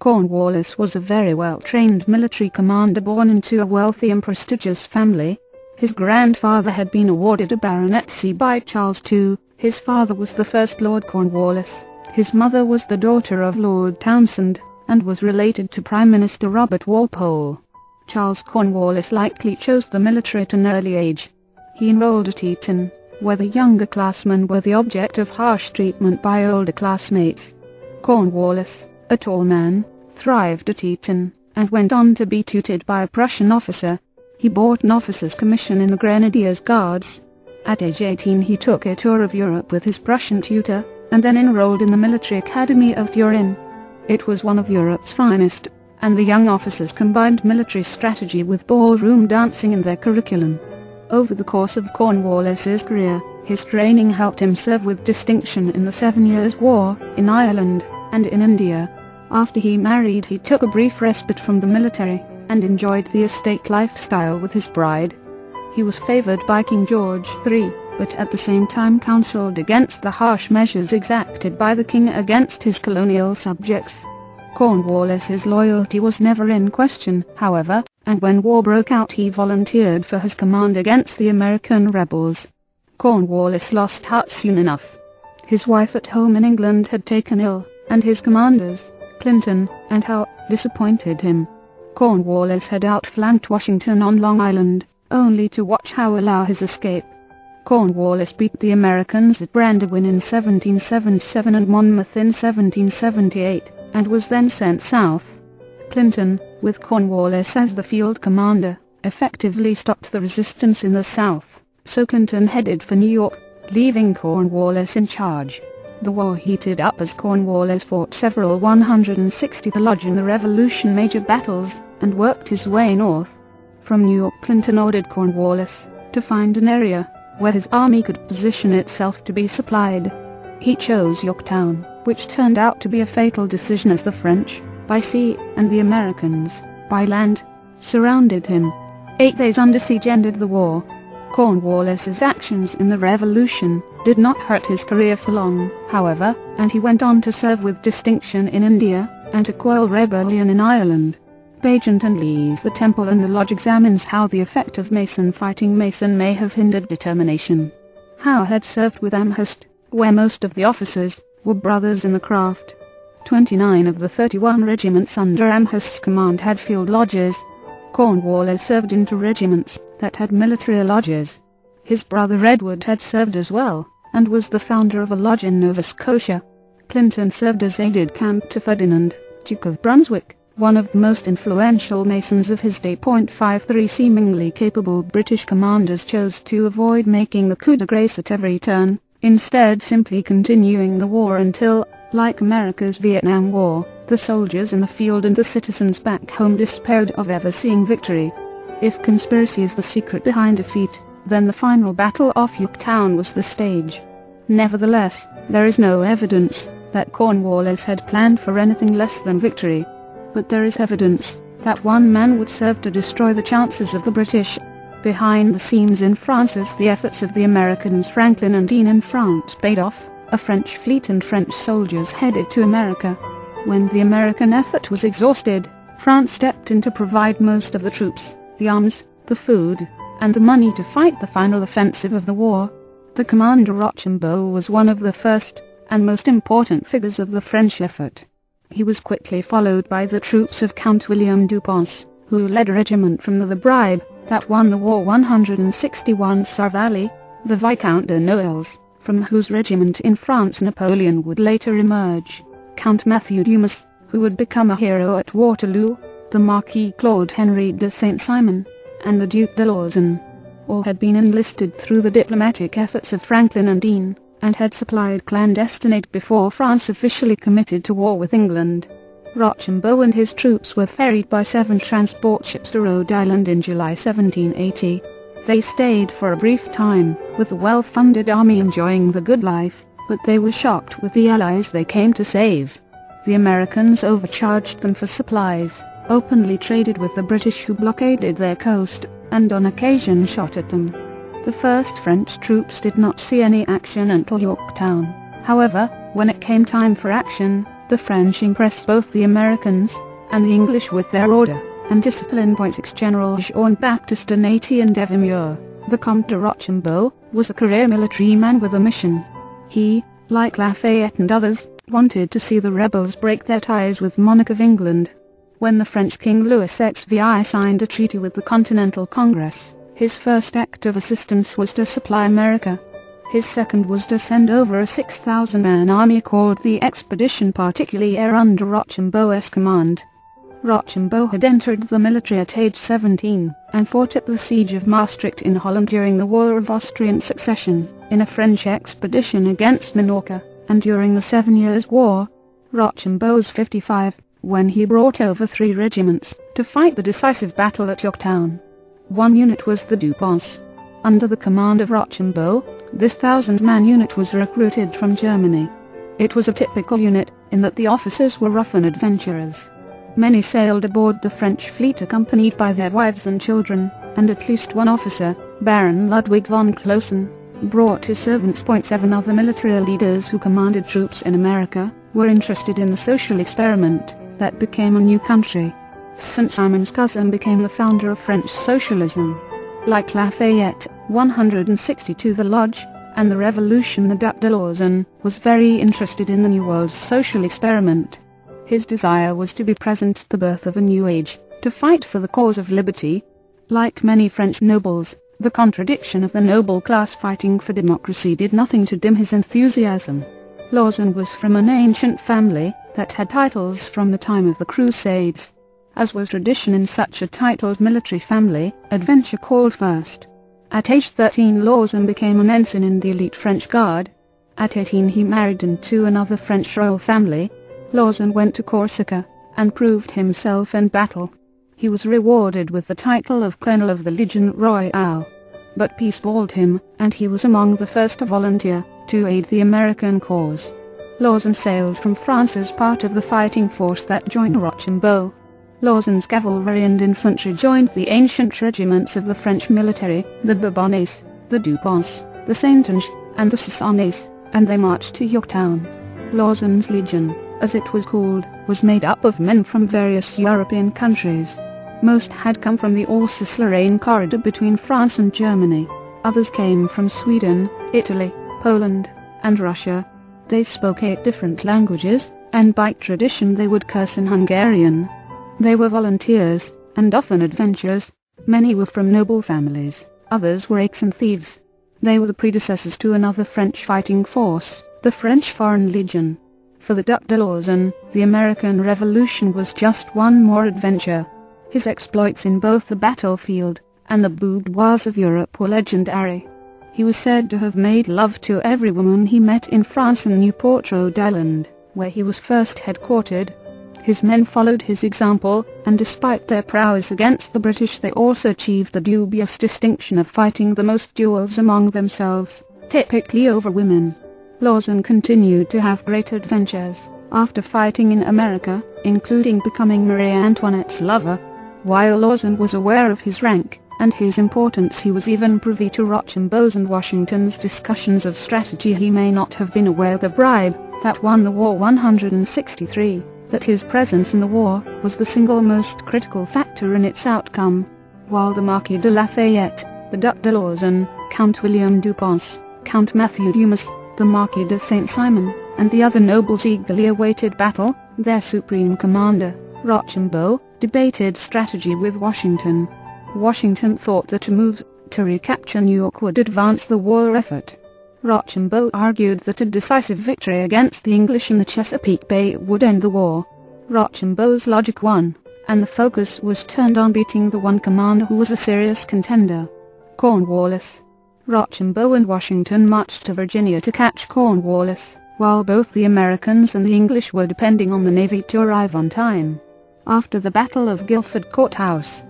Cornwallis was a very well-trained military commander born into a wealthy and prestigious family. His grandfather had been awarded a baronetcy by Charles II. His father was the first Lord Cornwallis. His mother was the daughter of Lord Townshend, and was related to Prime Minister Robert Walpole. Charles Cornwallis likely chose the military at an early age. He enrolled at Eton, where the younger classmen were the object of harsh treatment by older classmates. Cornwallis, a tall man, thrived at Eton, and went on to be tutored by a Prussian officer. He bought an officer's commission in the Grenadiers Guards. At age 18 he took a tour of Europe with his Prussian tutor, and then enrolled in the military academy of Turin. It was one of Europe's finest, and the young officers combined military strategy with ballroom dancing in their curriculum. Over the course of Cornwallis's career, his training helped him serve with distinction in the 7 Years' War, in Ireland, and in India. After he married he took a brief respite from the military, and enjoyed the estate lifestyle with his bride. He was favoured by King George III, but at the same time counselled against the harsh measures exacted by the king against his colonial subjects. Cornwallis's loyalty was never in question, however, and when war broke out he volunteered for his command against the American rebels. Cornwallis lost heart soon enough. His wife at home in England had taken ill, and his commanders, Clinton and Howe, disappointed him. Cornwallis had outflanked Washington on Long Island, only to watch Howe allow his escape. Cornwallis beat the Americans at Brandywine in 1777 and Monmouth in 1778, and was then sent south. Clinton, with Cornwallis as the field commander, effectively stopped the resistance in the south, so Clinton headed for New York, leaving Cornwallis in charge. The war heated up as Cornwallis fought several 160th Lodge in the Revolution major battles, and worked his way north. From New York Clinton ordered Cornwallis to find an area where his army could position itself to be supplied. He chose Yorktown, which turned out to be a fatal decision as the French, by sea, and the Americans, by land, surrounded him. 8 days under siege ended the war. Cornwallis's actions in the Revolution did not hurt his career for long, however, and he went on to serve with distinction in India, and to quell rebellion in Ireland. Bagent and Lee's The Temple and the Lodge examines how the effect of Mason fighting Mason may have hindered determination. Howe had served with Amherst, where most of the officers were brothers in the craft. 29 of the 31 regiments under Amherst's command had field lodges. Cornwallis served in 2 regiments that had military lodges. His brother Edward had served as well, and was the founder of a lodge in Nova Scotia. Clinton served as aide-de-camp to Ferdinand, Duke of Brunswick, one of the most influential Masons of his day. 53 seemingly capable British commanders chose to avoid making the coup de grace at every turn, instead simply continuing the war until, like America's Vietnam War, the soldiers in the field and the citizens back home despaired of ever seeing victory. If conspiracy is the secret behind defeat, then the final battle off Yorktown was the stage. Nevertheless, there is no evidence that Cornwallis had planned for anything less than victory. But there is evidence that one man would serve to destroy the chances of the British. Behind the scenes in France, as the efforts of the Americans Franklin and Dean in France paid off, a French fleet and French soldiers headed to America. When the American effort was exhausted, France stepped in to provide most of the troops, the arms, the food, and the money to fight the final offensive of the war. The commander Rochambeau was one of the first and most important figures of the French effort. He was quickly followed by the troops of Count William Dupont, who led a regiment from the Bribe that won the war. 161 Sarvally, the Viscount de Noailles, from whose regiment in France Napoleon would later emerge, Count Matthew Dumas, who would become a hero at Waterloo, the Marquis Claude Henry de Saint-Simon, and the Duc de Lauzun. All had been enlisted through the diplomatic efforts of Franklin and Dean, and had supplied clandestine aid before France officially committed to war with England. Rochambeau and his troops were ferried by 7 transport ships to Rhode Island in July 1780. They stayed for a brief time, with a well-funded army enjoying the good life, but they were shocked with the allies they came to save. The Americans overcharged them for supplies, openly traded with the British who blockaded their coast, and on occasion shot at them. The first French troops did not see any action until Yorktown. However, when it came time for action, The French impressed both the Americans and the English with their order and discipline. Ex-General Jean-Baptiste Donati d'Evimure, the Comte de Rochambeau, was a career military man with a mission. He, like Lafayette and others, wanted to see the rebels break their ties with the monarch of England. When the French King Louis XVI signed a treaty with the Continental Congress, his first act of assistance was to supply America. His second was to send over a 6,000-man army called the Expedition Particulière under Rochambeau's command. Rochambeau had entered the military at age 17, and fought at the Siege of Maastricht in Holland during the War of Austrian Succession, in a French expedition against Minorca, and during the 7 Years' War. Rochambeau was 55, when he brought over 3 regiments, to fight the decisive battle at Yorktown. One unit was the Dupons. Under the command of Rochambeau, this 1,000-man unit was recruited from Germany. It was a typical unit, in that the officers were rough and adventurers. Many sailed aboard the French fleet accompanied by their wives and children, and at least one officer, Baron Ludwig von Clossen, brought his servants. 7 other military leaders who commanded troops in America were interested in the social experiment that became a new country. St. Simon's cousin became the founder of French socialism. Like Lafayette, 162 the Lodge, and the Revolution, the Duc de Lauzun was very interested in the New World's social experiment. His desire was to be present at the birth of a new age, to fight for the cause of liberty. Like many French nobles, the contradiction of the noble class fighting for democracy did nothing to dim his enthusiasm. Lauzun was from an ancient family that had titles from the time of the Crusades. As was tradition in such a titled military family, adventure called first. At age 13 Lauzun became an ensign in the elite French Guard. At 18 he married into another French royal family. Lauzun went to Corsica, and proved himself in battle. He was rewarded with the title of Colonel of the Legion Royale. But peace balled him, and he was among the first to volunteer, to aid the American cause. Lauzun sailed from France as part of the fighting force that joined Rochambeau. Lauzun's cavalry and infantry joined the ancient regiments of the French military, the Bourbonnais, the Dupons, the Saintonge, and the Soissonnais, and they marched to Yorktown. Lauzun's legion, as it was called, was made up of men from various European countries. Most had come from the Alsace-Lorraine corridor between France and Germany. Others came from Sweden, Italy, Poland, and Russia. They spoke 8 different languages, and by tradition they would curse in Hungarian. They were volunteers, and often adventurers. Many were from noble families, others were rakes and thieves. They were the predecessors to another French fighting force, the French Foreign Legion. For the Duc de Lauzun, the American Revolution was just one more adventure. His exploits in both the battlefield and the boudoirs of Europe were legendary. He was said to have made love to every woman he met in France and Newport, Rhode Island, where he was first headquartered. His men followed his example, and despite their prowess against the British they also achieved the dubious distinction of fighting the most duels among themselves, typically over women. Lauzun continued to have great adventures, after fighting in America, including becoming Marie Antoinette's lover. While Lauzun was aware of his rank and his importance, he was even privy to Rochambeau's and Washington's discussions of strategy. He may not have been aware of the bribe that won the war 163, that his presence in the war was the single most critical factor in its outcome. While the Marquis de Lafayette, the Duc de Lauzun, Count William Dupont, Count Matthew Dumas, the Marquis de Saint-Simon, and the other nobles eagerly awaited battle, their supreme commander, Rochambeau, debated strategy with Washington. Washington thought that a move to recapture New York would advance the war effort. Rochambeau argued that a decisive victory against the English in the Chesapeake Bay would end the war. Rochambeau's logic won, and the focus was turned on beating the one commander who was a serious contender, Cornwallis. Rochambeau and Washington marched to Virginia to catch Cornwallis, while both the Americans and the English were depending on the Navy to arrive on time. After the Battle of Guilford Courthouse,